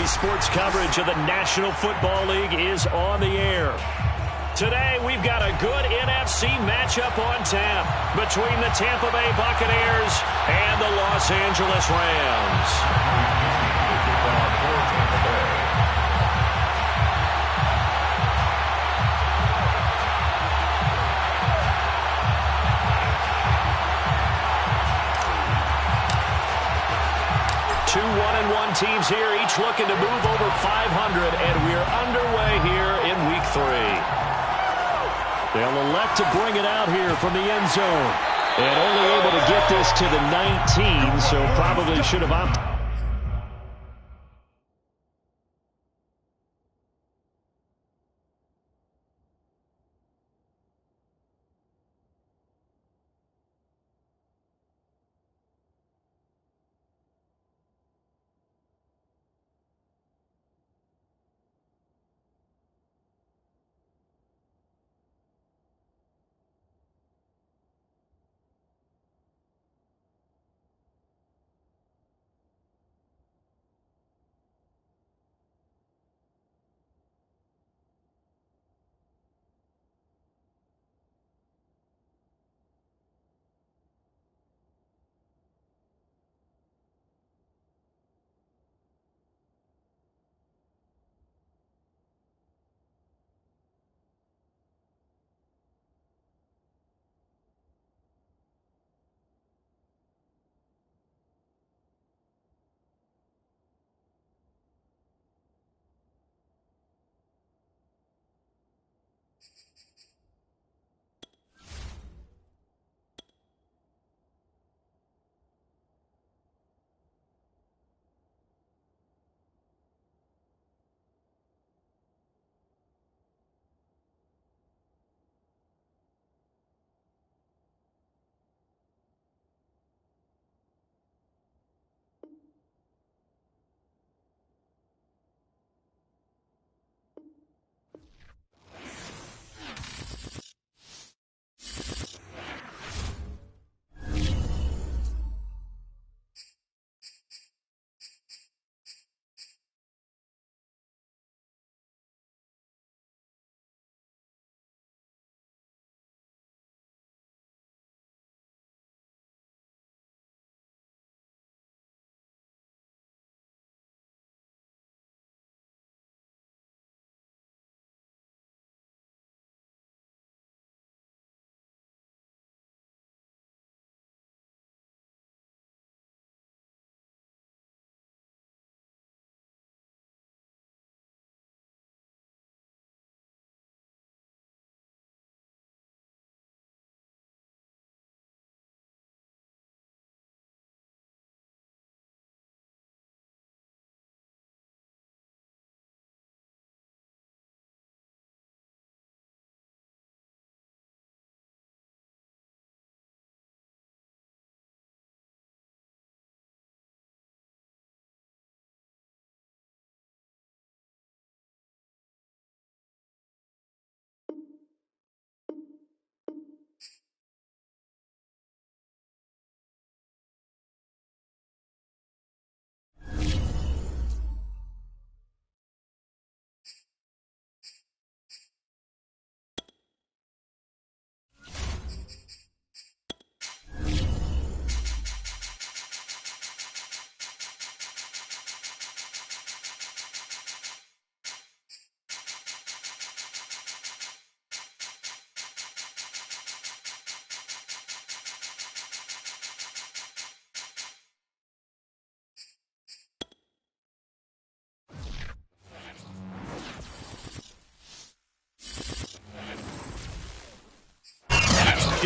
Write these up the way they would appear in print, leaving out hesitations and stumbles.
EA Sports coverage of the National Football League is on the air. Today, we've got a good NFC matchup on tap between the Tampa Bay Buccaneers and the Los Angeles Rams. 2 1-1 teams here, each looking to move over 500, and we're underway here in Week 3. They'll elect to bring it out here from the end zone, and only able to get this to the 19, so probably should have opted.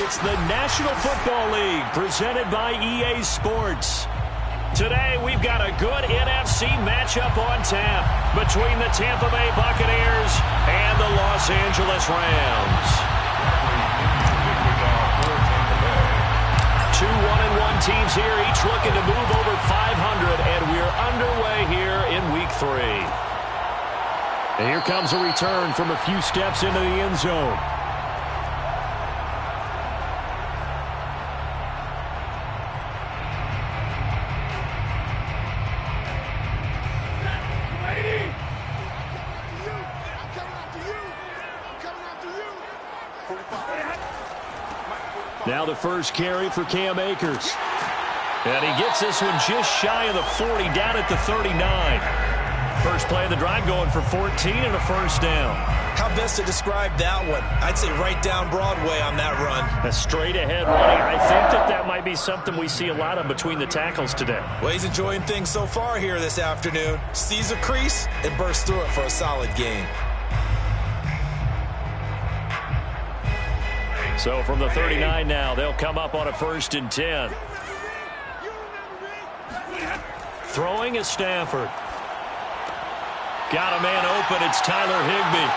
It's the National Football League presented by EA Sports. Today, we've got a good NFC matchup on tap between the Tampa Bay Buccaneers and the Los Angeles Rams. 2 1-1 teams here, each looking to move over 500, and we're underway here in Week 3. And here comes a return from a few steps into the end zone. Now the first carry for Cam Akers. And he gets this one just shy of the 40, down at the 39. First play of the drive going for 14 and a first down. How best to describe that one? I'd say right down Broadway on that run. A straight ahead running. I think that might be something we see a lot of between the tackles today. Well, he's enjoying things so far here this afternoon. Sees a crease and bursts through it for a solid gain. So from the 39 now, they'll come up on a 1st and 10. Throwing is Stafford. Got a man open. It's Tyler Higbee.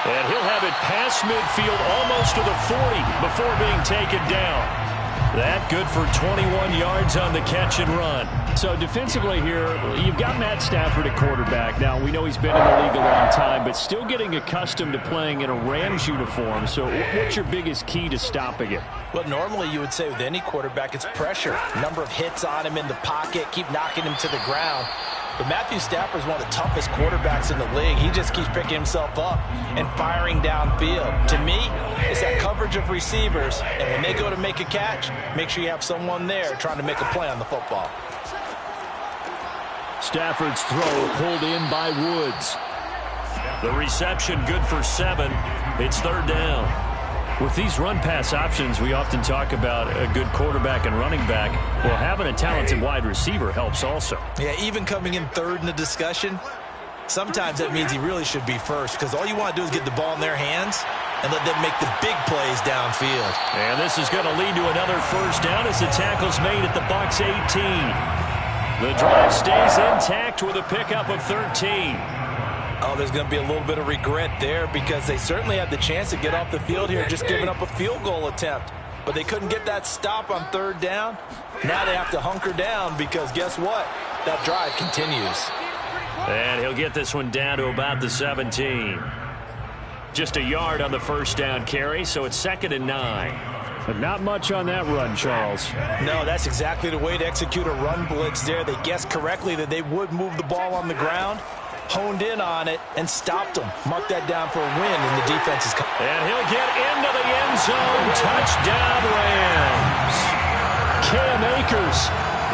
And he'll have it past midfield almost to the 40 before being taken down. That good for 21 yards on the catch and run. So defensively here, you've got Matt Stafford at quarterback. Now, we know he's been in the league a long time, but still getting accustomed to playing in a Rams uniform. So what's your biggest key to stopping him? Well, normally you would say with any quarterback, it's pressure. Number of hits on him in the pocket, keep knocking him to the ground. But Matthew Stafford is one of the toughest quarterbacks in the league. He just keeps picking himself up and firing downfield. To me, it's that coverage of receivers, and when they go to make a catch, make sure you have someone there trying to make a play on the football. Stafford's throw pulled in by Woods. The reception good for 7. It's 3rd down. With these run-pass options, we often talk about a good quarterback and running back. Well, having a talented wide receiver helps also. Yeah, even coming in 3rd in the discussion, sometimes that means he really should be first, because all you want to do is get the ball in their hands and let them make the big plays downfield. And this is going to lead to another first down as the tackle's made at the Bucs 18. The drive stays intact with a pickup of 13. Oh, there's going to be a little bit of regret there because they certainly had the chance to get off the field here, just giving up a field goal attempt. But they couldn't get that stop on 3rd down. Now they have to hunker down because guess what? That drive continues. And he'll get this one down to about the 17. Just a yard on the first down carry, so it's 2nd and 9. But not much on that run, Charles. No, that's exactly the way to execute a run blitz there. They guessed correctly that they would move the ball on the ground, honed in on it, and stopped them. Mark that down for a win, and the defense is coming. And he'll get into the end zone. Touchdown, Rams. Cam Akers,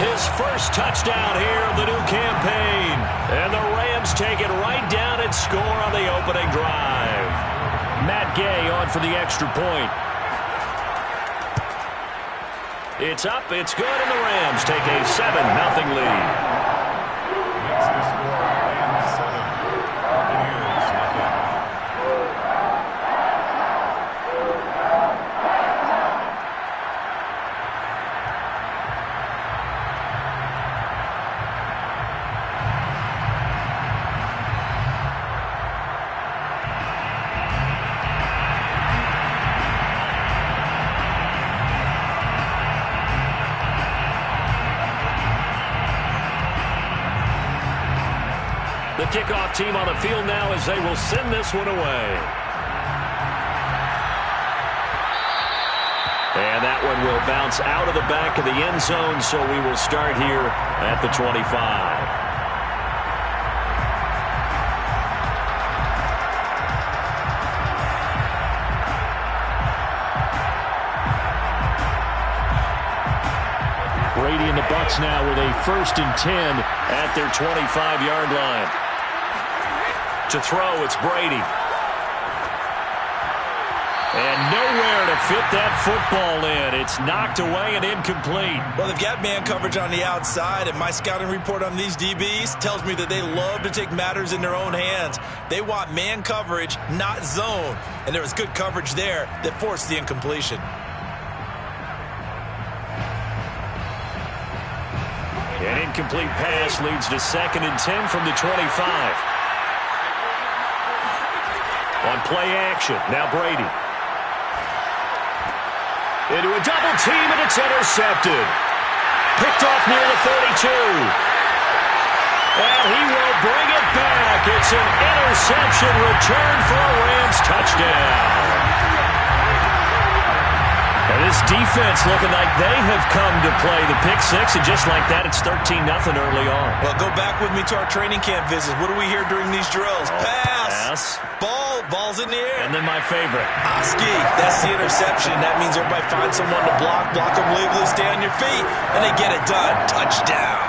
his first touchdown here of the new campaign. And the Rams take it right down and score on the opening drive. Matt Gay on for the extra point. It's up, it's good, and the Rams take a 7-0 lead. The kickoff team on the field now as they will send this one away. And that one will bounce out of the back of the end zone, so we will start here at the 25. Brady and the Bucs now with a 1st and 10 at their 25-yard line. To throw, it's Brady. And nowhere to fit that football in. It's knocked away and incomplete. Well, they've got man coverage on the outside, and my scouting report on these DBs tells me that they love to take matters in their own hands. They want man coverage, not zone. And there was good coverage there that forced the incompletion. An incomplete pass leads to 2nd and 10 from the 25. On play action, now Brady. Into a double team, and it's intercepted. Picked off near the 32. And he will bring it back. It's an interception return for a Rams touchdown. And this defense looking like they have come to play. The pick six, and just like that, it's 13-0 early on. Well, go back with me to our training camp visits. What do we hear during these drills? Pass, pass. Ball's in the air. And then my favorite. Oski, that's the interception. That means everybody finds someone to block them legally, stay on your feet, and they get it done. Touchdown.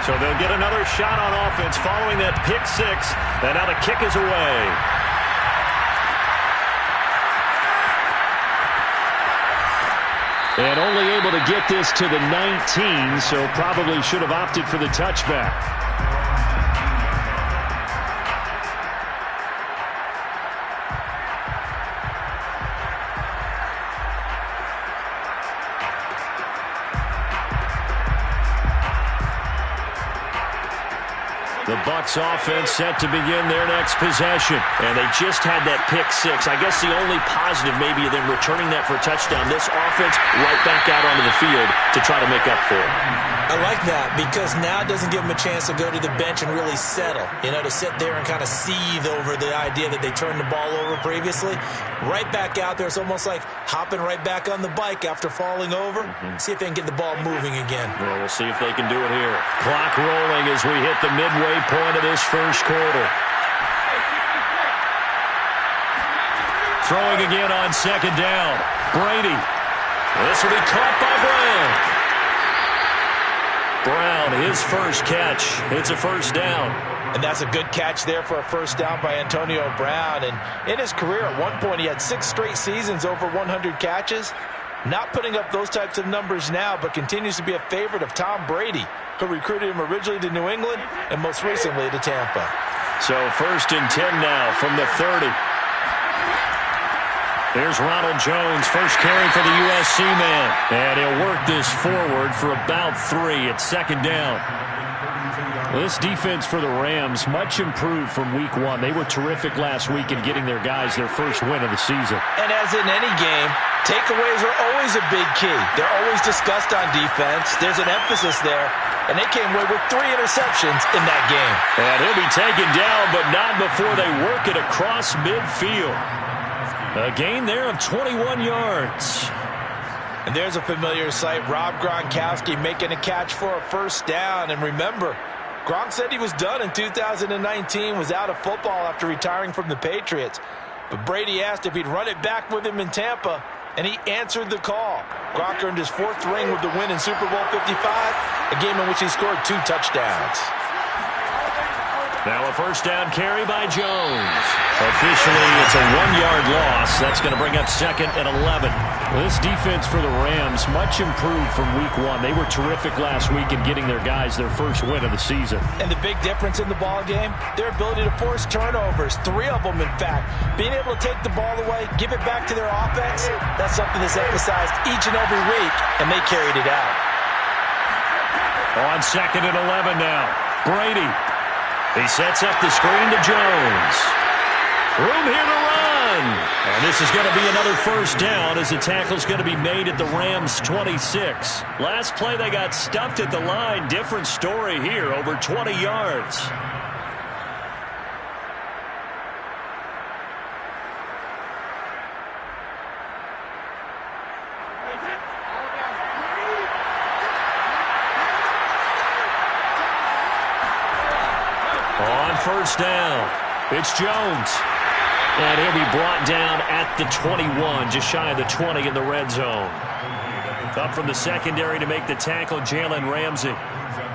So they'll get another shot on offense following that pick six. And now the kick is away. And only able to get this to the 19, so probably should have opted for the touchback. The Bucs offense set to begin their next possession. And they just had that pick six. I guess the only positive maybe of them returning that for a touchdown. This offense right back out onto the field to try to make up for it. I like that because now it doesn't give them a chance to go to the bench and really settle. To sit there and kind of seethe over the idea that they turned the ball over previously. Right back out there. It's almost like hopping right back on the bike after falling over. See if they can get the ball moving again. Well, we'll see if they can do it here. Clock rolling as we hit the midway point of this first quarter. Throwing again on second down. Brady. This will be caught by Brown. Brown, his first catch. It's a first down. And that's a good catch there for a first down by Antonio Brown. And in his career, at one point, he had 6 straight seasons over 100 catches. Not putting up those types of numbers now, but continues to be a favorite of Tom Brady, who recruited him originally to New England and most recently to Tampa. So 1st and 10 now from the 30. Here's Ronald Jones, first carry for the USC man. And he'll work this forward for about 3 at second down. This defense for the Rams, much improved from week 1. They were terrific last week in getting their guys their first win of the season. And as in any game, takeaways are always a big key. They're always discussed on defense. There's an emphasis there. And they came away with 3 interceptions in that game. And he'll be taken down, but not before they work it across midfield. A gain there of 21 yards. And there's a familiar sight. Rob Gronkowski making a catch for a first down. And remember, Gronk said he was done in 2019, was out of football after retiring from the Patriots. But Brady asked if he'd run it back with him in Tampa, and he answered the call. Gronk earned his 4th ring with the win in Super Bowl 55, a game in which he scored 2 touchdowns. Now a first down carry by Jones. Officially, it's a 1-yard loss. That's going to bring up 2nd and 11. This defense for the Rams, much improved from week 1. They were terrific last week in getting their guys their first win of the season. And the big difference in the ball game, their ability to force turnovers. 3 of them, in fact. Being able to take the ball away, give it back to their offense, that's something that's emphasized each and every week, and they carried it out. On 2nd and 11 now. Brady. He sets up the screen to Jones. Room here to run. And this is going to be another first down as the tackle's going to be made at the Rams' 26. Last play they got stuffed at the line. Different story here, over 20 yards. On first down, it's Jones. And he'll be brought down at the 21, just shy of the 20 in the red zone. Up from the secondary to make the tackle, Jalen Ramsey.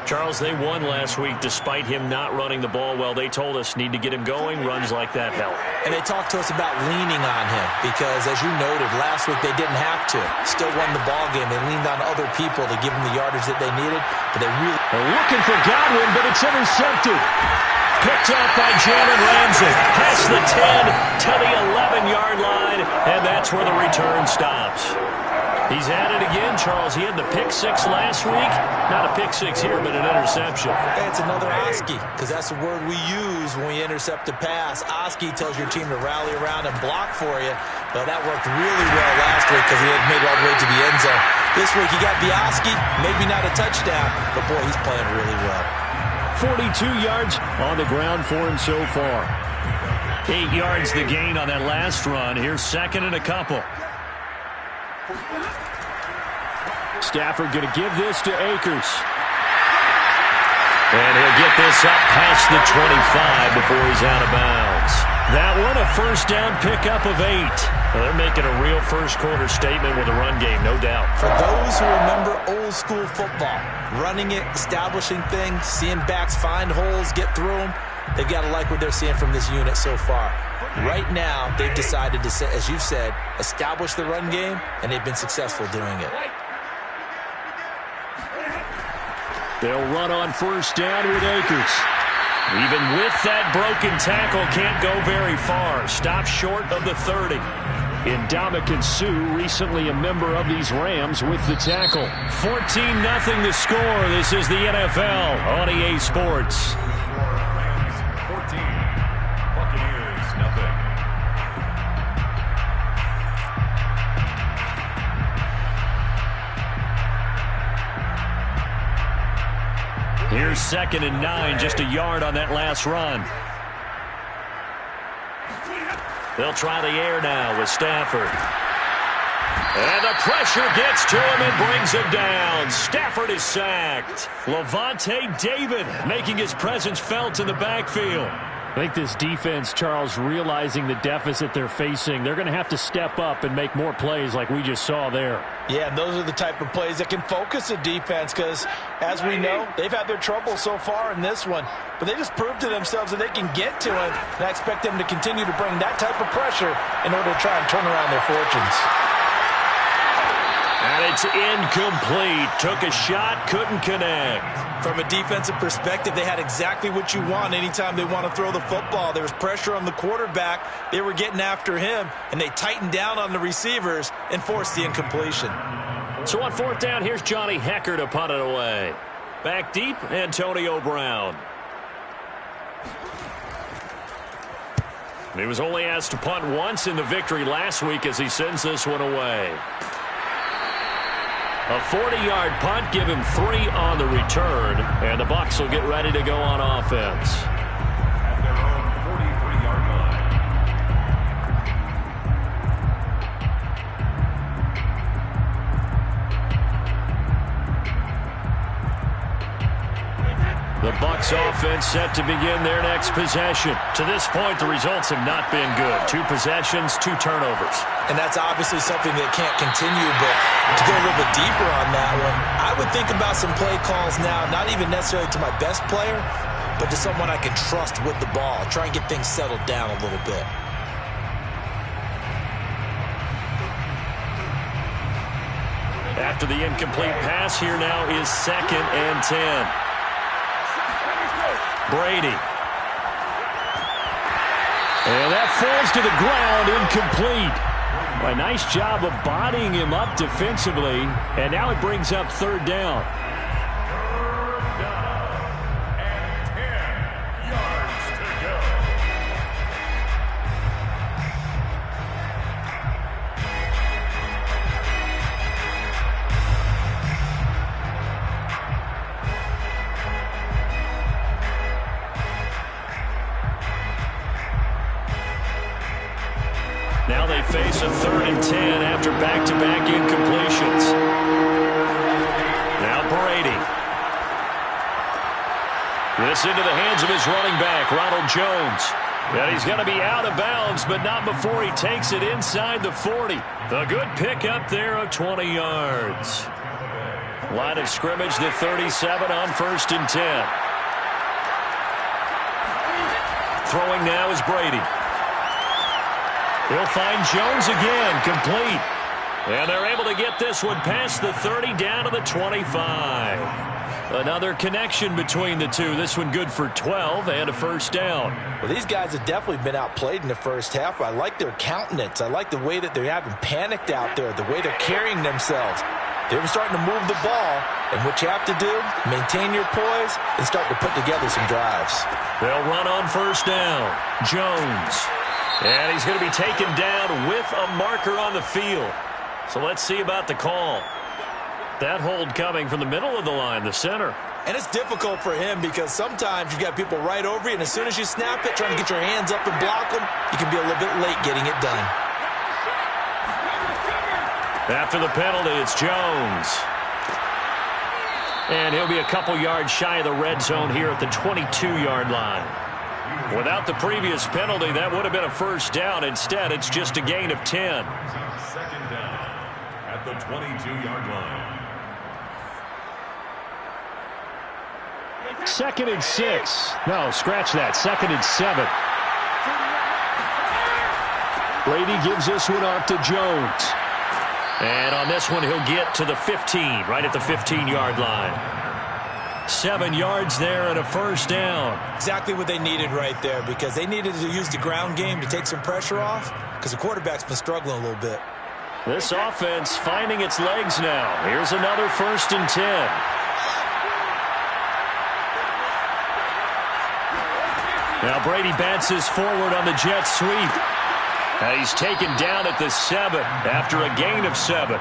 Charles, they won last week despite him not running the ball well. They told us need to get him going. Runs like that help. And they talked to us about leaning on him because, as you noted, last week they didn't have to. Still won the ball game. They leaned on other people to give them the yardage that they needed. But they really... They're looking for Godwin, but it's intercepted. Picked off by Jalen Ramsey. Past the 10 to the 11-yard line, and that's where the return stops. He's at it again, Charles. He had the pick 6 last week. Not a pick 6 here, but an interception. Hey, it's another Oski, because that's the word we use when we intercept a pass. Oski tells your team to rally around and block for you. But that worked really well last week because he had made it all the way to the end zone. This week he got the Oski, maybe not a touchdown, but boy, he's playing really well. 42 yards on the ground for him so far. 8 yards the gain on that last run. Here's second and a couple. Stafford going to give this to Akers. And he'll get this up past the 25 before he's out of bounds. That one, a first down pickup of 8. Well, they're making a real first-quarter statement with the run game, no doubt. For those who remember old-school football, running it, establishing things, seeing backs find holes, get through them, they've got to like what they're seeing from this unit so far. Right now, they've decided to, as you've said, establish the run game, and they've been successful doing it. They'll run on first down with Akers. Even with that broken tackle, can't go very far. Stop short of the 30. Ndamukong Suh, recently a member of these Rams, with the tackle. 14-0 the score. This is the NFL on EA Sports. 14. Buccaneers, nothing. Here's second and 9, just a yard on that last run. They'll try the air now with Stafford. And the pressure gets to him and brings him down. Stafford is sacked. Levante David making his presence felt in the backfield. I think this defense, Charles, realizing the deficit they're facing, they're going to have to step up and make more plays like we just saw there. Yeah, and those are the type of plays that can focus a defense because, as we know, they've had their trouble so far in this one. But they just proved to themselves that they can get to it, and I expect them to continue to bring that type of pressure in order to try and turn around their fortunes. And it's incomplete. Took a shot, couldn't connect. From a defensive perspective, they had exactly what you want anytime they want to throw the football. There was pressure on the quarterback. They were getting after him, and they tightened down on the receivers and forced the incompletion. So on fourth down, here's Johnny Hecker to punt it away. Back deep, Antonio Brown. He was only asked to punt once in the victory last week as he sends this one away. A 40-yard punt, give him 3 on the return, and the Bucs will get ready to go on offense. At their own 43-yard line. The Bucs offense set to begin their next possession. To this point, the results have not been good. 2 possessions, 2 turnovers. And that's obviously something that can't continue, but to go a little bit deeper on that one, I would think about some play calls now, not even necessarily to my best player, but to someone I can trust with the ball. Try and get things settled down a little bit. After the incomplete pass, here now is second and 10. Brady. And that falls to the ground, incomplete. A nice job of bodying him up defensively, and now it brings up third down. And 10 yards to go. Now they face a third and 10 after back-to-back incompletions. Now Brady. This into the hands of his running back, Ronald Jones. And he's going to be out of bounds, but not before he takes it inside the 40. A good pickup there of 20 yards. Line of scrimmage, the 37 on first and 10. Throwing now is Brady. He'll find Jones again, complete. And they're able to get this one past the 30 down to the 25. Another connection between the two. This one good for 12 and a first down. Well, these guys have definitely been outplayed in the first half. I like their countenance. I like the way that they haven't panicked out there, the way they're carrying themselves. They're starting to move the ball, and what you have to do, maintain your poise and start to put together some drives. They'll run on first down. Jones. And he's going to be taken down with a marker on the field. So let's see about the call. That hold coming from the middle of the line, the center. And it's difficult for him because sometimes you've got people right over you, and as soon as you snap it, trying to get your hands up and block them, you can be a little bit late getting it done. After the penalty, it's Jones. And he'll be a couple yards shy of the red zone here at the 22-yard line. Without the previous penalty, that would have been a first down. Instead, it's just a gain of 10. Second down at the 22-yard line. 2nd and 6. No, scratch that. 2nd and 7. Brady gives this one off to Jones. And on this one, he'll get to the 15, right at the 15-yard line. 7 yards there and a first down. Exactly what they needed right there, because they needed to use the ground game to take some pressure off, because the quarterback's been struggling a little bit. This offense finding its legs now. Here's another 1st and 10. Now Brady bounces forward on the jet sweep. He's taken down at the 7 after a gain of 7.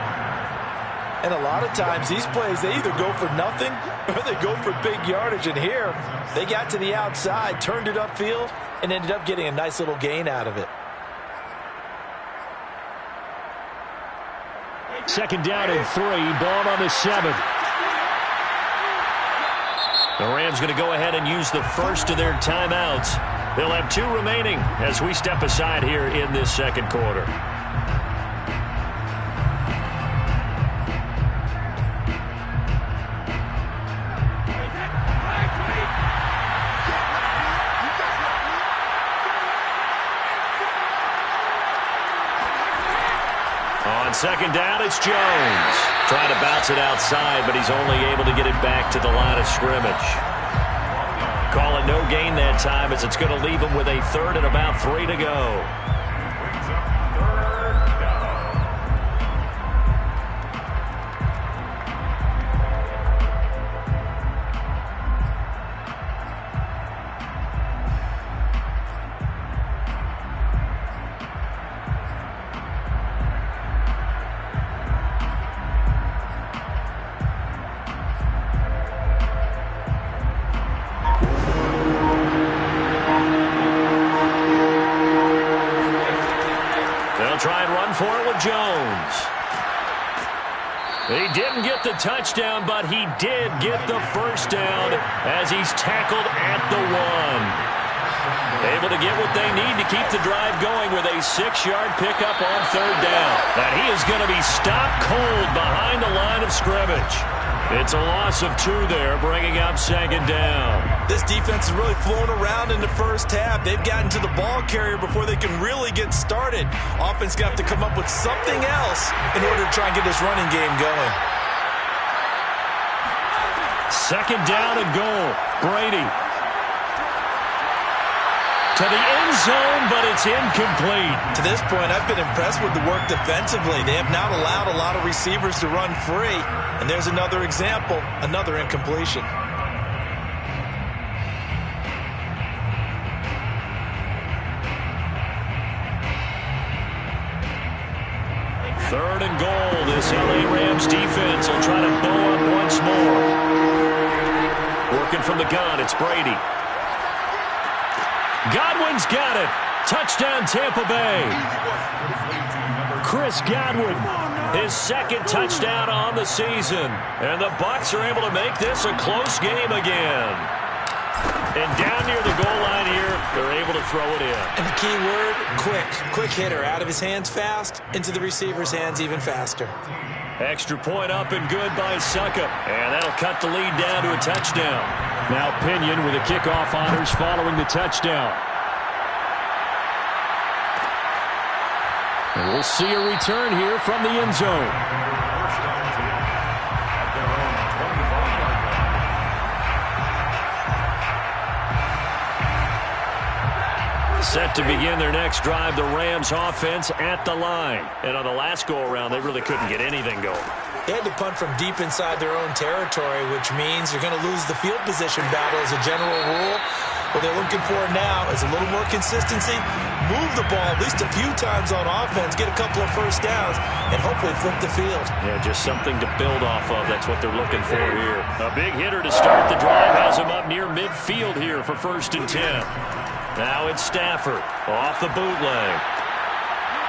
And a lot of times these plays, they either go for nothing or they go for big yardage. And here, they got to the outside, turned it upfield, and ended up getting a nice little gain out of it. 2nd down and 3. Ball on the 7. The Rams going to go ahead and use the first of their timeouts. They'll have 2 remaining as we step aside here in this second quarter. On 2nd down, it's Jones. Trying to bounce it outside, but he's only able to get it back to the line of scrimmage. Call it no gain that time, as it's going to leave him with a 3rd and about 3 to go. Brings up 3rd down. Try and run for it with Jones. He didn't get the touchdown, but he did get the first down as he's tackled at the 1. Able to get what they need to keep the drive going with a 6-yard pickup on 3rd down. And he is going to be stopped cold behind the line of scrimmage. It's a loss of 2 there, bringing up 2nd down. This defense is really flown around in the first half. They've gotten to the ball carrier before they can really get started. Offense going to have to come up with something else in order to try and get this running game going. 2nd down and goal. Brady. To the end zone, but it's incomplete. To this point, I've been impressed with the work defensively. They have not allowed a lot of receivers to run free. And there's another example, another incompletion. Third and goal. This LA Rams defense will try to bow up once more. Working from the gun, it's Brady. Godwin's got it. Touchdown, Tampa Bay. Chris Godwin, his 2nd touchdown on the season. And the Bucs are able to make this a close game again. And down near the goal line here, they're able to throw it in. And the key word, quick. Quick hitter. Out of his hands fast, into the receiver's hands even faster. Extra point up and good by Suckup. And that'll cut the lead down to a touchdown. Now Pinion with the kickoff honors following the touchdown. And we'll see a return here from the end zone. First down team at their own 25-yard line. Set to begin their next drive, the Rams offense at the line. And on the last go-around, they really couldn't get anything going. They had to punt from deep inside their own territory, which means you're going to lose the field position battle as a general rule. What they're looking for now is a little more consistency, move the ball at least a few times on offense, get a couple of first downs, and hopefully flip the field. Yeah, just something to build off of. That's what they're looking for here. A big hitter to start the drive has him up near midfield here for 1st and 10. Now it's Stafford off the bootleg.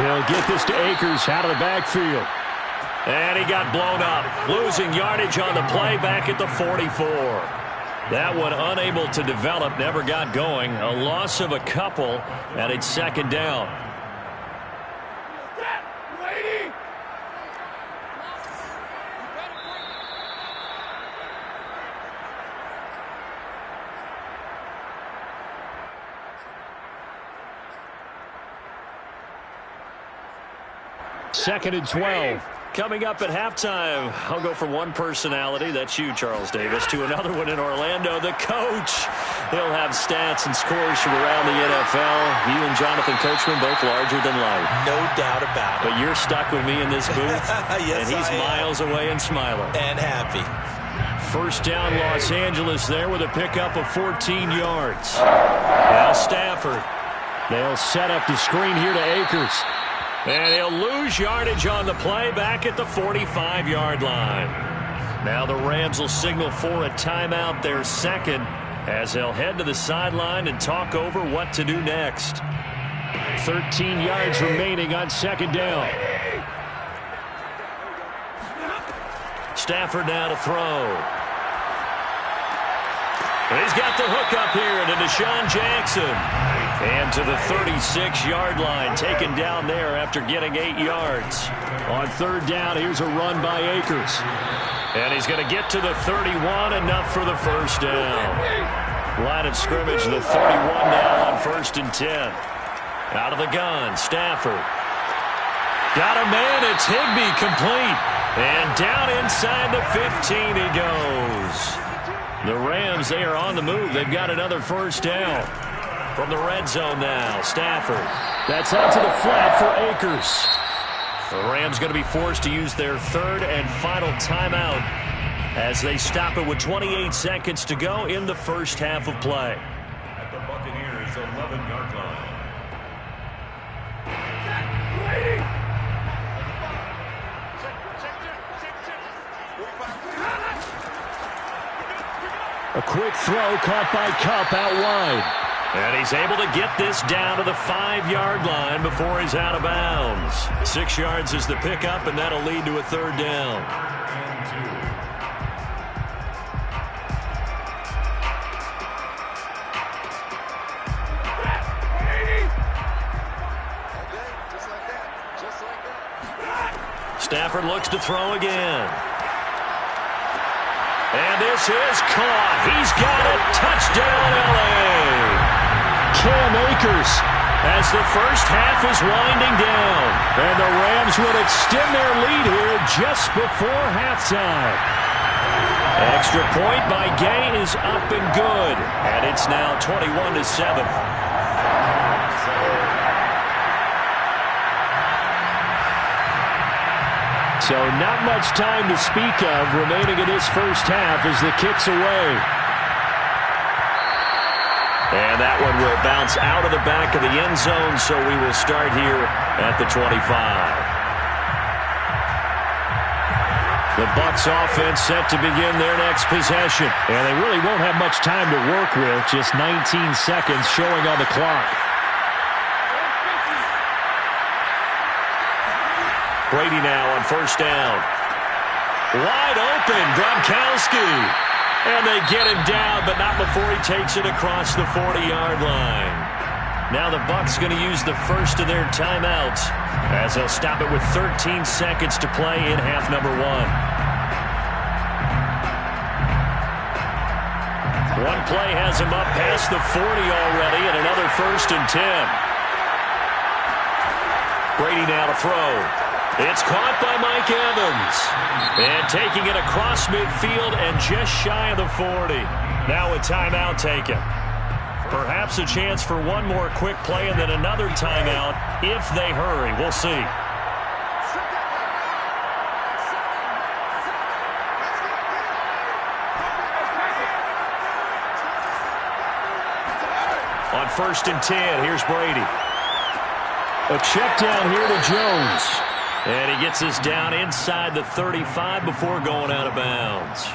He'll get this to Akers out of the backfield. And he got blown up, losing yardage on the play back at the 44. That one unable to develop, never got going. A loss of a couple, and it's 2nd down. Second and 12. Coming up at halftime, I'll go from one personality, that's you, Charles Davis, to another one in Orlando, the coach. He'll have stats and scores from around the NFL. You and Jonathan Coachman, both larger than life. No doubt about it. But you're stuck with me in this booth, yes, and he's miles away and smiling. And happy. 1st down, Los Angeles there with a pickup of 14 yards. Now Stafford. They'll set up the screen here to Akers. And he'll lose yardage on the play back at the 45-yard line. Now the Rams will signal for a timeout, their 2nd, as they'll head to the sideline and talk over what to do next. 13 yards remaining on 2nd down. Stafford now to throw. And he's got the hook up here to Deshaun Jackson. And to the 36-yard line, taken down there after getting 8 yards. On 3rd down, here's a run by Akers. And he's going to get to the 31, enough for the 1st down. Line of scrimmage, the 31 now on 1st and 10. Out of the gun, Stafford. Got a man, it's Higbee, complete. And down inside the 15 he goes. The Rams, they are on the move. They've got another 1st down. From the red zone now, Stafford. That's out to the flat for Akers. The Rams going to be forced to use their 3rd and final timeout as they stop it with 28 seconds to go in the 1st half of play. At the Buccaneers' 11-yard line. A quick throw caught by Kupp out wide. And he's able to get this down to the 5-yard line before he's out of bounds. 6 yards is the pickup, and that'll lead to a 3rd down. Stafford looks to throw again. And this is caught. He's got it. Touchdown, L.A. Cam Akers as the 1st half is winding down. And the Rams would extend their lead here just before halftime. Extra point by Gay is up and good. And it's now 21-7. So not much time to speak of remaining in this 1st half as the kick's away. And that one will bounce out of the back of the end zone, so we will start here at the 25. The Bucs offense set to begin their next possession. And they really won't have much time to work with, just 19 seconds showing on the clock. Brady now on 1st down. Wide open, Gronkowski. And they get him down, but not before he takes it across the 40-yard line. Now the Bucs going to use the 1st of their timeouts as they'll stop it with 13 seconds to play in half number 1. One play has him up past the 40 already, and another 1st and 10. Brady now to throw. It's caught by Mike Evans. And taking it across midfield and just shy of the 40. Now a timeout taken. Perhaps a chance for one more quick play and then another timeout if they hurry. We'll see. 1st and 10. Here's Brady. A check down here to Jones. And he gets this down inside the 35 before going out of bounds.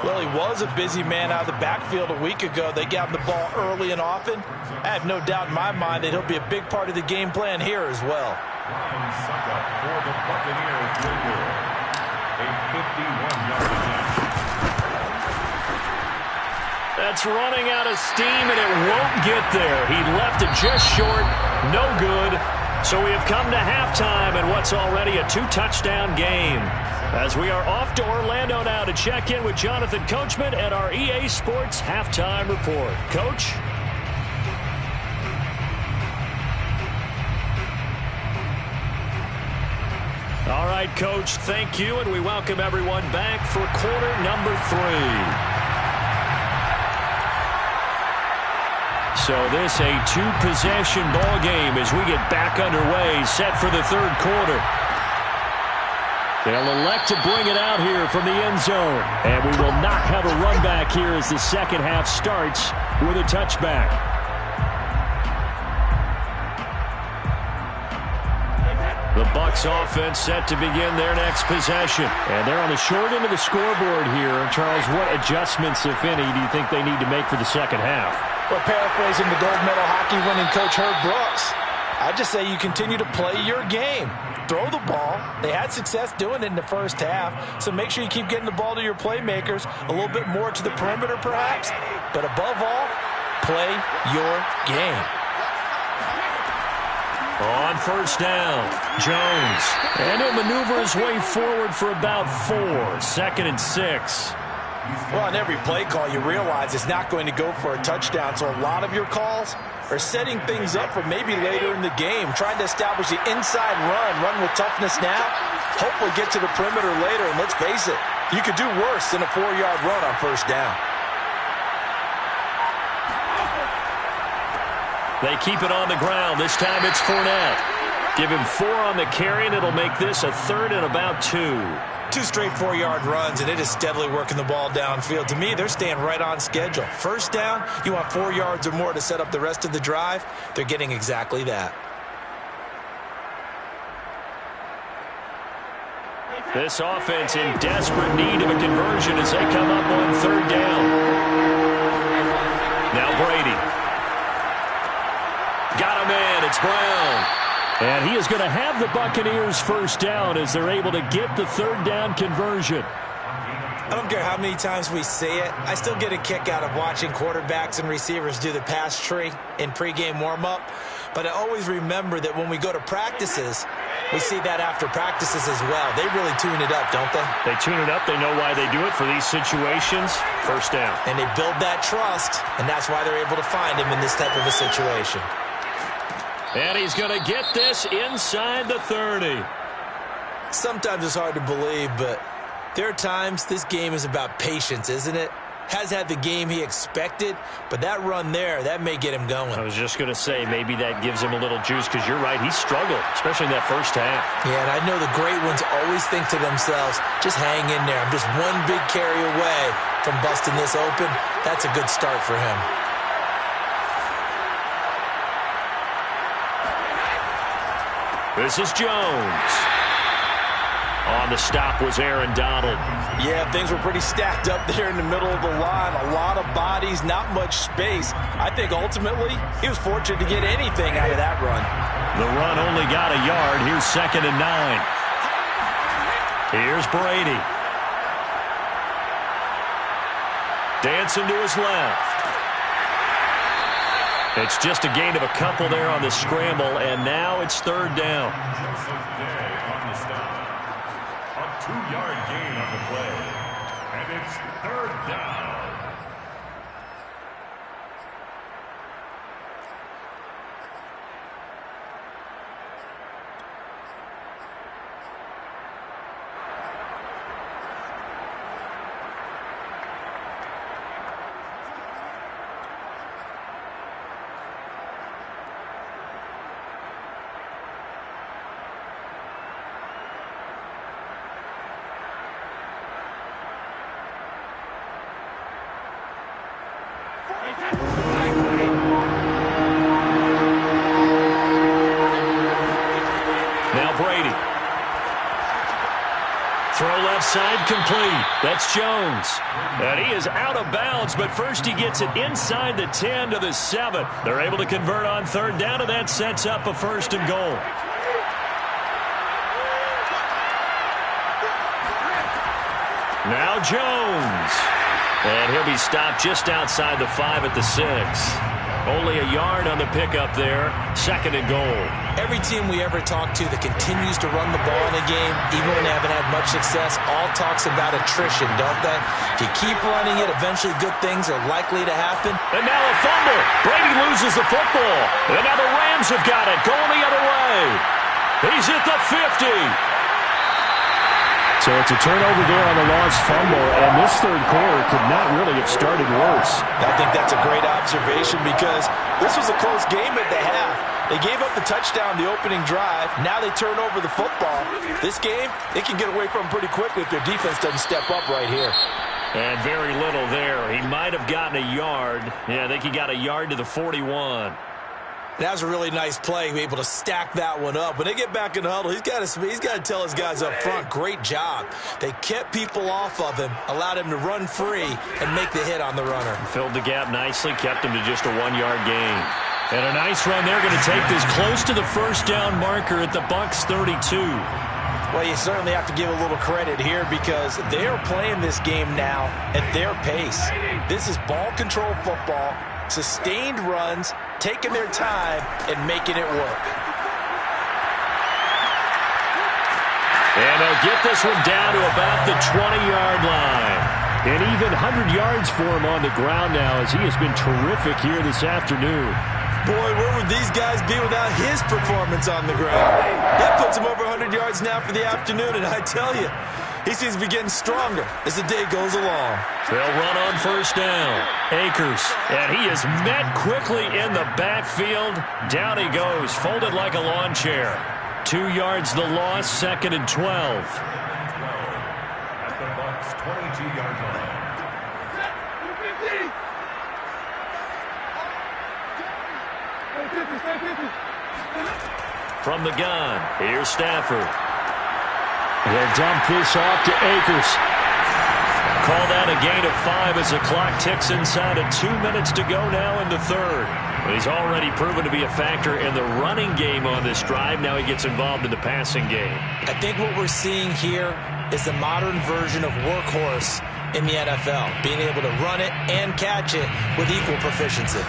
Well, he was a busy man out of the backfield a week ago. They got him the ball early and often. I have no doubt in my mind that he'll be a big part of the game plan here as well. For the Buccaneers will do a 51-yard catch. That's running out of steam, and it won't get there. He left it just short. No good. So we have come to halftime in what's already a 2-touchdown game. As we are off to Orlando now to check in with Jonathan Coachman and our EA Sports Halftime Report. Coach? All right, Coach, thank you, and we welcome everyone back for quarter number 3. So this a 2-possession ball game as we get back underway, set for the 3rd quarter. They'll elect to bring it out here from the end zone. And we will not have a run back here as the second half starts with a touchback. The Bucs offense set to begin their next possession. And they're on the short end of the scoreboard here. Charles, what adjustments, if any, do you think they need to make for the second half? Well, paraphrasing the gold medal hockey winning coach Herb Brooks, I just say you continue to play your game. Throw the ball. They had success doing it in the first half, so make sure you keep getting the ball to your playmakers, a little bit more to the perimeter perhaps, but above all, play your game. On 1st down, Jones. And he'll maneuver his way forward for about 4. 2nd and 6. Well, on every play call, you realize it's not going to go for a touchdown, so a lot of your calls are setting things up for maybe later in the game, trying to establish the inside run with toughness now, hopefully get to the perimeter later, and let's face it, you could do worse than a 4-yard run on 1st down. They keep it on the ground. This time it's Fournette. Give him 4 on the carry, and it'll make this a 3rd and about 2. 2 straight 4-yard runs, and it is steadily working the ball downfield. To me, they're staying right on schedule. 1st down, you want 4 yards or more to set up the rest of the drive. They're getting exactly that. This offense in desperate need of a conversion as they come up on 3rd down. Now Brady. Got him in. It's Brown. And he is going to have the Buccaneers 1st down as they're able to get the 3rd down conversion. I don't care how many times we say it, I still get a kick out of watching quarterbacks and receivers do the pass tree in pregame warm-up. But I always remember that when we go to practices, we see that after practices as well. They really tune it up, don't they? They tune it up. They know why they do it for these situations. 1st down. And they build that trust, and that's why they're able to find him in this type of a situation. And he's going to get this inside the 30. Sometimes it's hard to believe, but there are times this game is about patience, isn't it? Has had the game he expected, but that run there, that may get him going. I was just going to say, maybe that gives him a little juice, because you're right, he struggled, especially in that 1st half. Yeah, and I know the great ones always think to themselves, just hang in there. I'm just one big carry away from busting this open. That's a good start for him. This is Jones. On the stop was Aaron Donald. Yeah, things were pretty stacked up there in the middle of the line. A lot of bodies, not much space. I think ultimately he was fortunate to get anything out of that run. The run only got a yard. Here's 2nd and 9. Here's Brady. Dancing to his left. It's just a gain of a couple there on the scramble, and now it's 3rd down. Joseph Day on the stop. A 2-yard gain on the play. And it's 3rd down. Brady. Throw left side complete. That's Jones. And he is out of bounds, but first he gets it inside the 10 to the 7. They're able to convert on third down, and that sets up a 1st and goal. Now Jones. And he'll be stopped just outside the 5 at the 6. Only a yard on the pickup there. 2nd and goal. Every team we ever talk to that continues to run the ball in a game, even when they haven't had much success, all talks about attrition, don't they? If you keep running it, eventually good things are likely to happen. And now a fumble. Brady loses the football. And now the Rams have got it, going the other way. He's at the 50. So it's a turnover there on the lost fumble, and this third quarter could not really have started worse. I think that's a great observation because this was a close game at the half. They gave up the touchdown the opening drive. Now they turn over the football. This game, they can get away from pretty quickly if their defense doesn't step up right here. And very little there. He might have gotten a yard. Yeah, I think he got a yard to the 41. That was a really nice play, able to stack that one up. When they get back in the huddle, he's got to tell his guys up front, great job. They kept people off of him, allowed him to run free, and make the hit on the runner. Filled the gap nicely, kept him to just a 1-yard gain. And a nice run there, going to take this close to the first down marker at the Bucs 32. Well, you certainly have to give a little credit here because they are playing this game now at their pace. This is ball control football, sustained runs, taking their time, and making it work. And they'll get this one down to about the 20-yard line. And even 100 yards for him on the ground now as he has been terrific here this afternoon. Boy, where would these guys be without his performance on the ground? That puts him over 100 yards now for the afternoon, and I tell you, he seems to be getting stronger as the day goes along. They'll run on first down. Akers, and he is met quickly in the backfield. Down he goes, folded like a lawn chair. 2 yards the loss, 2nd and 12. At the Bucs' 22-yard line. From the gun, here's Stafford. They'll dump this off to Akers. Call that a gain of 5 as the clock ticks inside of 2 minutes to go now in the third. He's already proven to be a factor in the running game on this drive. Now he gets involved in the passing game. I think what we're seeing here is the modern version of workhorse in the NFL, being able to run it and catch it with equal proficiency.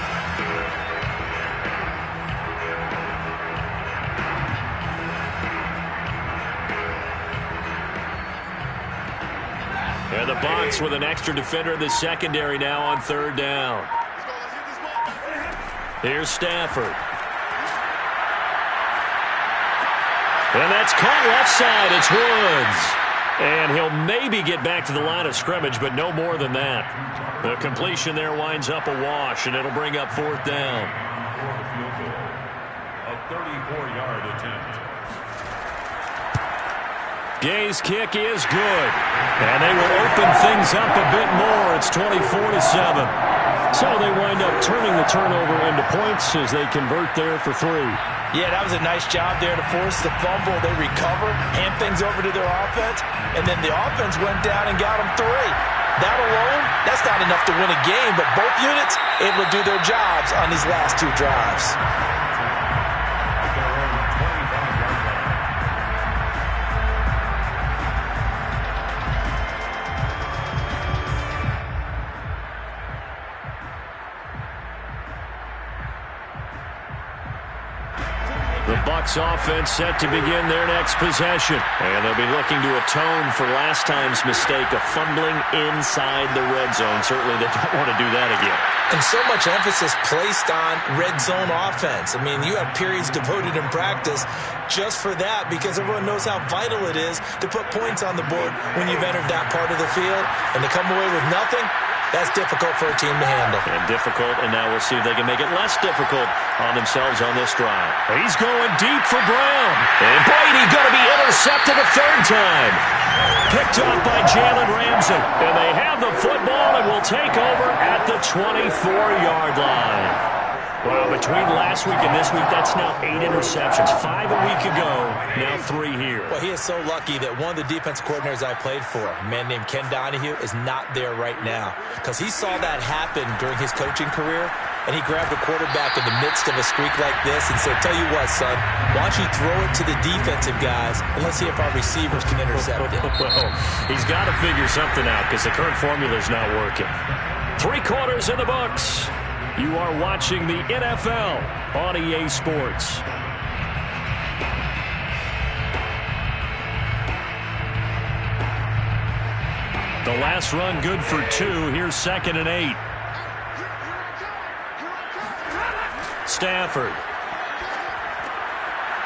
And the Bucs with an extra defender in the secondary now on third down. Here's Stafford. And that's caught left side. It's Woods. And he'll maybe get back to the line of scrimmage, but no more than that. The completion there winds up a wash, and it'll bring up fourth down. A 34-yard attempt. Gay's kick is good. And they will open things up a bit more. It's 24-7. So they wind up turning the turnover into points as they convert there for 3. Yeah, that was a nice job there to force the fumble. They recover, hand things over to their offense, and then the offense went down and got them 3. That alone, that's not enough to win a game, but both units able to do their jobs on these last 2 drives. The Bucs offense set to begin their next possession. And they'll be looking to atone for last time's mistake of fumbling inside the red zone. Certainly they don't want to do that again. And so much emphasis placed on red zone offense. I mean, you have periods devoted in practice just for that because everyone knows how vital it is to put points on the board when you've entered that part of the field. And to come away with nothing, that's difficult for a team to handle. And difficult, and now we'll see if they can make it less difficult on themselves on this drive. He's going deep for Brown. And Brady going to be intercepted a third time. Picked up by Jalen Ramsey. And they have the football and will take over at the 24-yard line. Well, between last week and this week, that's now 8 interceptions. 5 a week ago, now 3 here. Well, he is so lucky that one of the defense coordinators I played for, a man named Ken Donahue, is not there right now. Because he saw that happen during his coaching career, and he grabbed a quarterback in the midst of a streak like this and said, tell you what, son, why don't you throw it to the defensive guys, and let's see if our receivers can intercept it. Well, he's got to figure something out because the current formula is not working. 3 quarters in the books. You are watching the NFL on EA Sports. The last run good for 2. Here's 2nd and 8. Stafford.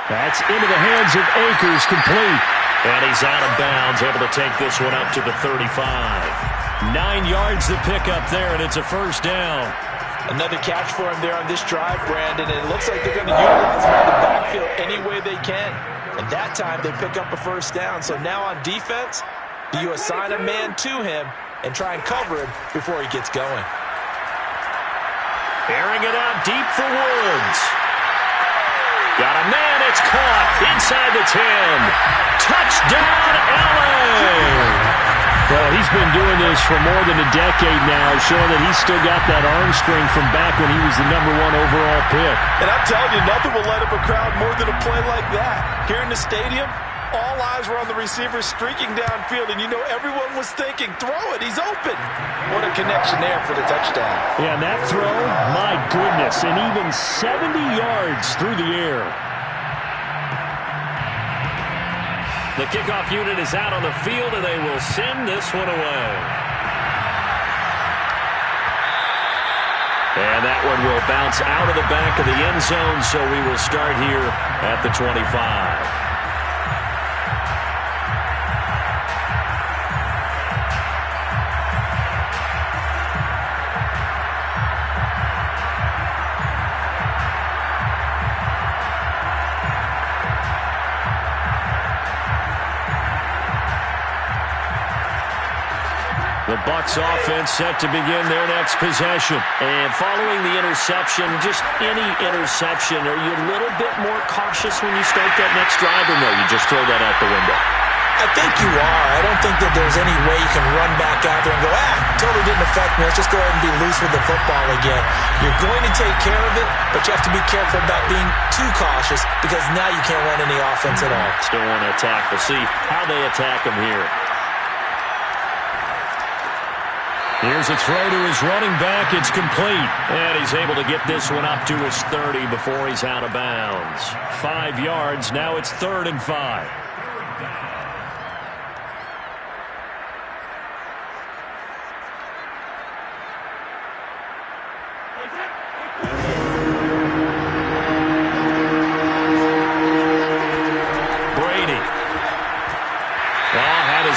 That's into the hands of Akers, complete. And he's out of bounds, able to take this one up to the 35. 9 yards to pick up there, and it's a first down. Another catch for him there on this drive, Brandon, and it looks like they're going to utilize him in the backfield any way they can. And that time they pick up a first down. So now on defense, do you assign a man to him and try and cover him before he gets going? Airing it out deep for Woods. Got a man, it's caught inside the 10. Touchdown, LA! Well, he's been doing this for more than a decade now, showing that he's still got that arm strength from back when he was the #1 overall pick. And I'm telling you, nothing will light up a crowd more than a play like that. Here in the stadium, all eyes were on the receiver streaking downfield, and you know everyone was thinking, throw it, he's open. What a connection there for the touchdown. Yeah, and that throw, my goodness, and even 70 yards through the air. The kickoff unit is out on the field, and they will send this one away. And that one will bounce out of the back of the end zone, so we will start here at the 25. The Bucs offense set to begin their next possession. And following the interception, just any interception, are you a little bit more cautious when you start that next drive, or no, you just throw that out the window? I think you are. I don't think that there's any way you can run back out there and go, totally didn't affect me. Let's just go ahead and be loose with the football again. You're going to take care of it, but you have to be careful about being too cautious because now you can't run any offense at all. Still want to attack. We'll see how they attack him here. Here's a throw to his running back. It's complete. And he's able to get this one up to his 30 before he's out of bounds. 5 yards. Now it's 3rd and 5.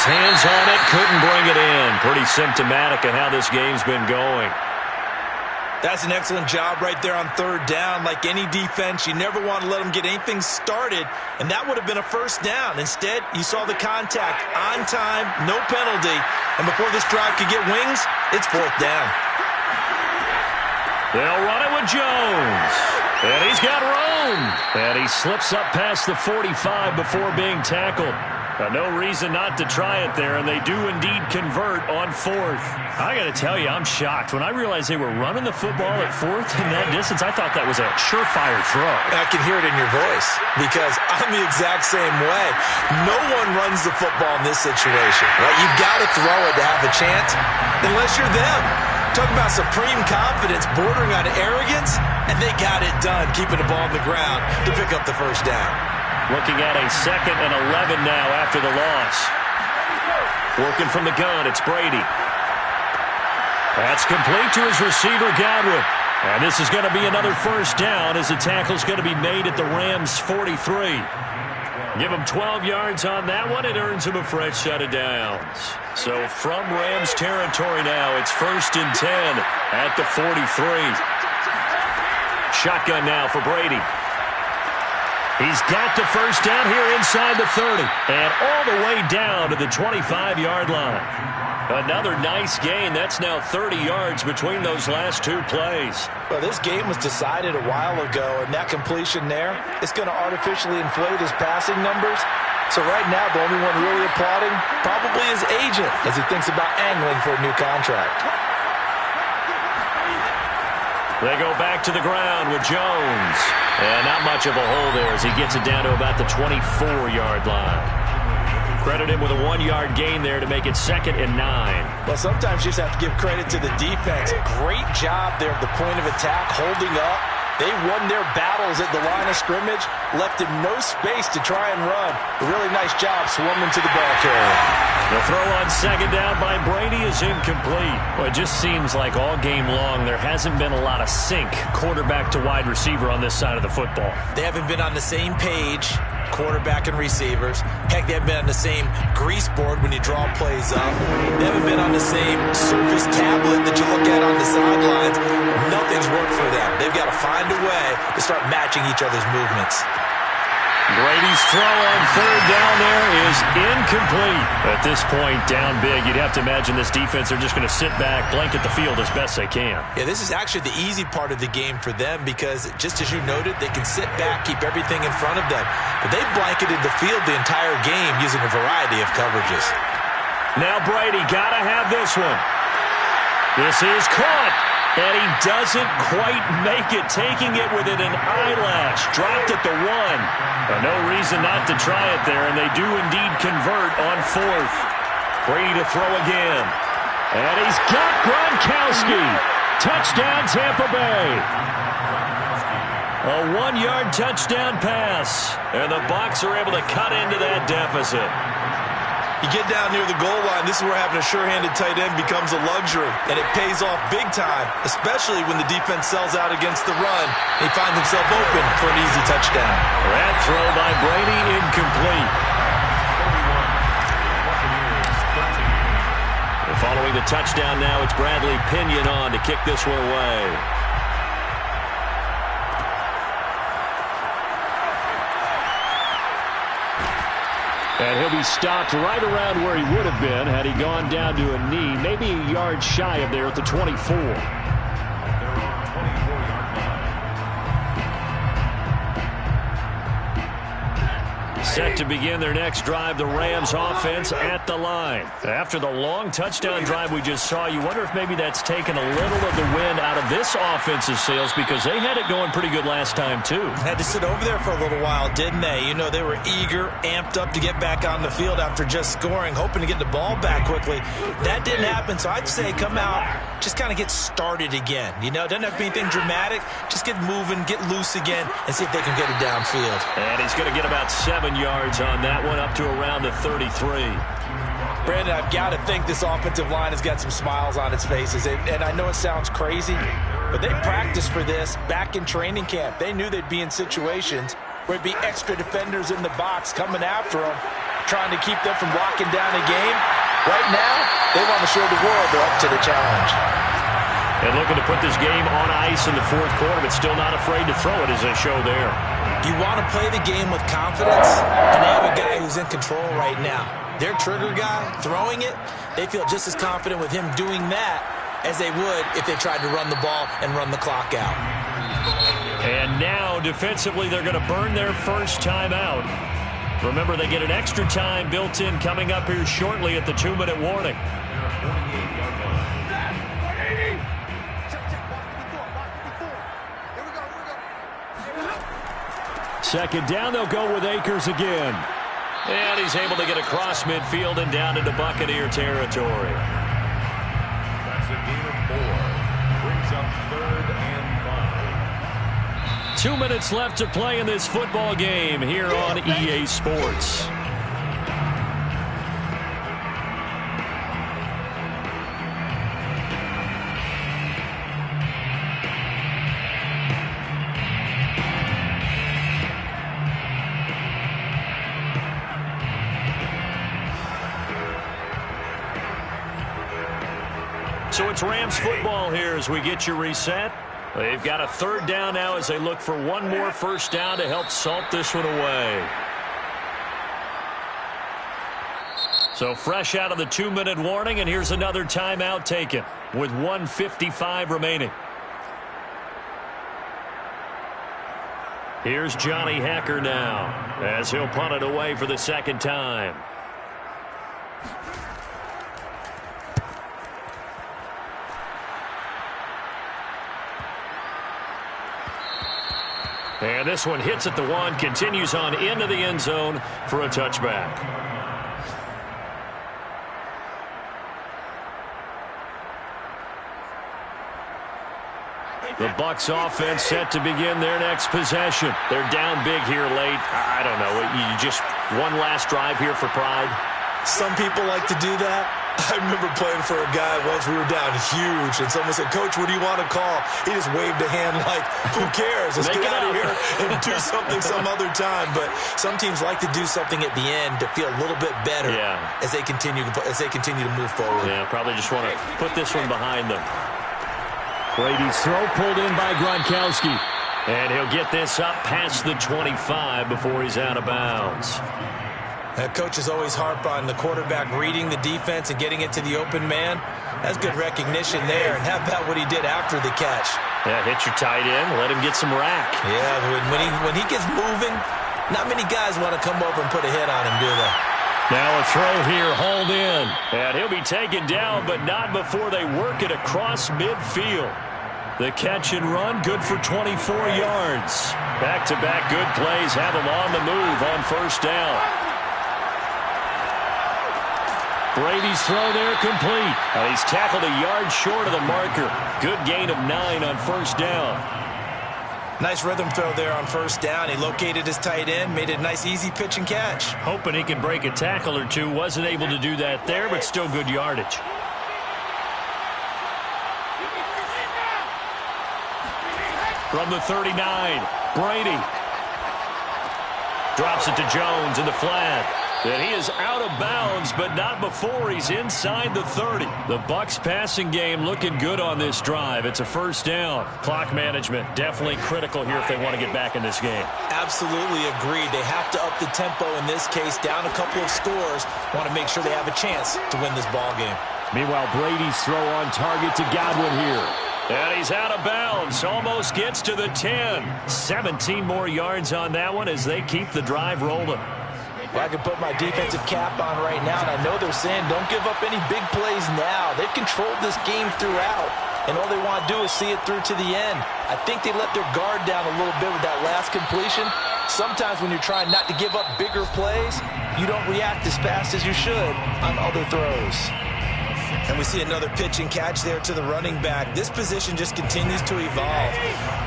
Hands on it, couldn't bring it in. Pretty symptomatic of how this game's been going. That's an excellent job right there on 3rd down. Like any defense, you never want to let them get anything started, and that would have been a first down. Instead, you saw the contact on time, no penalty, and before this drive could get wings, it's 4th down. They'll run it with Jones, and he's got room, and he slips up past the 45 before being tackled. No reason not to try it there, and they do indeed convert on 4th. I got to tell you, I'm shocked. When I realized they were running the football at 4th in that distance, I thought that was a surefire throw. I can hear it in your voice because I'm the exact same way. No one runs the football in this situation, right? You've got to throw it to have a chance unless you're them. Talking about supreme confidence bordering on arrogance, and they got it done, keeping the ball on the ground to pick up the first down. Looking at a 2nd and 11 now after the loss. Working from the gun, it's Brady. That's complete to his receiver, Godwin. And this is going to be another first down as the tackle's going to be made at the Rams' 43. Give him 12 yards on that one. It earns him a fresh set of downs. So from Rams territory now, it's 1st and 10 at the 43. Shotgun now for Brady. He's got the first down here inside the 30 and all the way down to the 25-yard line. Another nice gain. That's now 30 yards between those last two plays. Well, this game was decided a while ago, and that completion there is going to artificially inflate his passing numbers. So right now, the only one really applauding probably his agent as he thinks about angling for a new contract. They go back to the ground with Jones. And not much of a hole there as he gets it down to about the 24-yard line. Credit him with a 1-yard gain there to make it 2nd and 9. Well, sometimes you just have to give credit to the defense. Great job there at the point of attack, holding up. They won their battles at the line of scrimmage, left him no space to try and run. A really nice job swarming to the ball carrier. The throw on 2nd down by Brady is incomplete. Well, it just seems like all game long there hasn't been a lot of sync quarterback to wide receiver on this side of the football. They haven't been on the same page, quarterback and receivers. Heck, they haven't been on the same grease board when you draw plays up. They haven't been on the same Surface tablet that you look at on the sidelines. Nothing's worked for them. They've got to find a way to start matching each other's movements. Brady's throw on 3rd down there is incomplete. At this point, down big, you'd have to imagine this defense are just going to sit back, blanket the field as best they can. Yeah, this is actually the easy part of the game for them because, just as you noted, they can sit back, keep everything in front of them. But they've blanketed the field the entire game using a variety of coverages. Now Brady got to have this one. This is caught. And he doesn't quite make it, taking it within an eyelash. Dropped at the 1. No reason not to try it there, and they do indeed convert on 4th. Brady to throw again. And he's got Gronkowski. Touchdown, Tampa Bay. A 1-yard touchdown pass. And the Bucs are able to cut into that deficit. You get down near the goal line, this is where having a sure-handed tight end becomes a luxury, and it pays off big time, especially when the defense sells out against the run. He finds himself open for an easy touchdown. That throw by Brady incomplete. Following the touchdown now, it's Bradley Pinion on to kick this one away. And he'll be stopped right around where he would have been had he gone down to a knee, maybe a yard shy of there at the 24. Set to begin their next drive, the Rams offense at the line. After the long touchdown drive we just saw, you wonder if maybe that's taken a little of the wind out of this offense's sails because they had it going pretty good last time too. Had to sit over there for a little while, didn't they? You know, they were eager, amped up to get back on the field after just scoring, hoping to get the ball back quickly. That didn't happen, so I'd say come out, just kind of get started again. You know, doesn't have to be anything dramatic. Just get moving, get loose again, and see if they can get it downfield. And he's going to get about 7 yards on that one, up to around the 33. Brandon, I've got to think this offensive line has got some smiles on its faces. And I know it sounds crazy, but they practiced for this back in training camp. They knew they'd be in situations where it'd be extra defenders in the box coming after them, trying to keep them from locking down a game. Right now, they want to show the world they're up to the challenge. And looking to put this game on ice in the 4th quarter, but still not afraid to throw it as they show there. You want to play the game with confidence, and they have a guy who's in control right now. Their trigger guy throwing it, they feel just as confident with him doing that as they would if they tried to run the ball and run the clock out. And now, defensively, they're going to burn their first time out. Remember, they get an extra time built in coming up here shortly at the 2-minute warning. Second down, they'll go with Akers again. And he's able to get across midfield and down into Buccaneer territory. That's a gain of 4. Brings up 3rd and 5. 2 minutes left to play in this football game here on EA Sports. So it's Rams football here as we get you reset. They've got a third down now as they look for one more first down to help salt this one away. So fresh out of the 2-minute warning, and here's another timeout taken with 1:55 remaining. Here's Johnny Hacker now as he'll punt it away for the second time. And this one hits at the 1, continues on into the end zone for a touchback. The Bucs offense set to begin their next possession. They're down big here late. I don't know. You just one last drive here for pride? Some people like to do that. I remember playing for a guy once. We were down huge, and someone said, "Coach, what do you want to call?" He just waved a hand like, "Who cares? Let's get out of here and do something some other time." But some teams like to do something at the end to feel a little bit better as they continue to move forward. Yeah, probably just want to put this one behind them. Brady's throw pulled in by Gronkowski. And he'll get this up past the 25 before he's out of bounds. Coaches always harp on the quarterback reading the defense and getting it to the open man. That's good recognition there. And how about what he did after the catch? Yeah, hit your tight end, let him get some rack. Yeah, when he gets moving, not many guys want to come over and put a hit on him, do they? Now a throw here, hauled in. And he'll be taken down, but not before they work it across midfield. The catch and run, good for 24 yards. Back-to-back good plays have him on the move on first down. Brady's throw there complete. And he's tackled a yard short of the marker. Good gain of 9 on first down. Nice rhythm throw there on first down. He located his tight end, made it a nice easy pitch and catch. Hoping he can break a tackle or two. Wasn't able to do that there, but still good yardage. From the 39, Brady drops it to Jones in the flat. And he is out of bounds, but not before he's inside the 30. The Bucs passing game looking good on this drive. It's a first down. Clock management definitely critical here if they want to get back in this game. Absolutely agreed. They have to up the tempo in this case, down a couple of scores. Want to make sure they have a chance to win this ball game. Meanwhile, Brady's throw on target to Godwin here. And he's out of bounds. Almost gets to the 10. 17 more yards on that one as they keep the drive rolling. Well, I can put my defensive cap on right now, and I know they're saying don't give up any big plays now. They've controlled this game throughout, and all they want to do is see it through to the end. I think they let their guard down a little bit with that last completion. Sometimes when you're trying not to give up bigger plays, you don't react as fast as you should on other throws. And we see another pitch and catch there to the running back. This position just continues to evolve.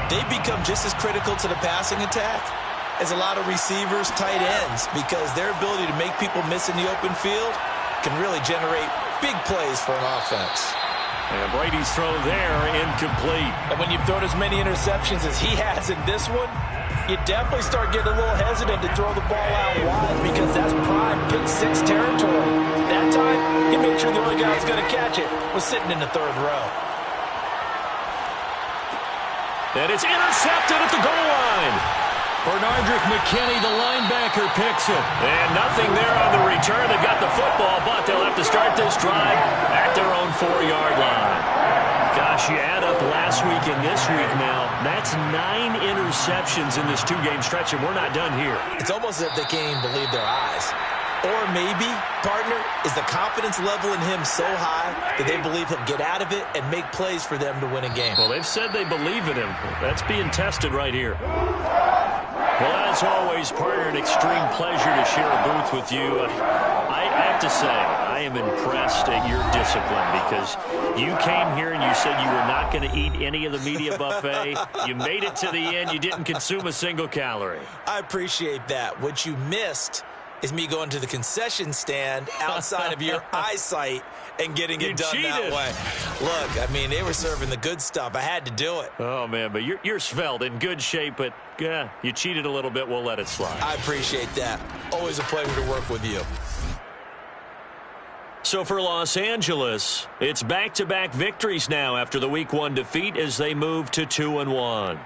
They become just as critical to the passing attack as a lot of receivers, tight ends, because their ability to make people miss in the open field can really generate big plays for an offense. And Brady's throw there, incomplete. And when you've thrown as many interceptions as he has in this one, you definitely start getting a little hesitant to throw the ball out wide because that's prime pick 6 territory. That time, he made sure the only guy who's going to catch it was sitting in the third row. And it's intercepted at the goal line. Bernardrick McKinney, the linebacker, picks it. And nothing there on the return. They've got the football, but they'll have to start this drive at their own 4-yard line. Gosh, you add up last week and this week now. That's 9 interceptions in this 2-game stretch, and we're not done here. It's almost as if they can't even believe their eyes. Or maybe, partner, is the confidence level in him so high that they believe he'll get out of it and make plays for them to win a game. Well, they've said they believe in him. That's being tested right here. Well, as always, partner, an extreme pleasure to share a booth with you. I have to say, I am impressed at your discipline because you came here and you said you were not going to eat any of the media buffet. You made it to the end. You didn't consume a single calorie. I appreciate that. What you missed is me going to the concession stand outside of your eyesight and getting it done that way. Look, I mean, they were serving the good stuff. I had to do it. Oh, man, but you're svelte, in good shape, but you cheated a little bit. We'll let it slide. I appreciate that. Always a pleasure to work with you. So for Los Angeles, it's back-to-back victories now after the Week 1 defeat as they move to 2-1.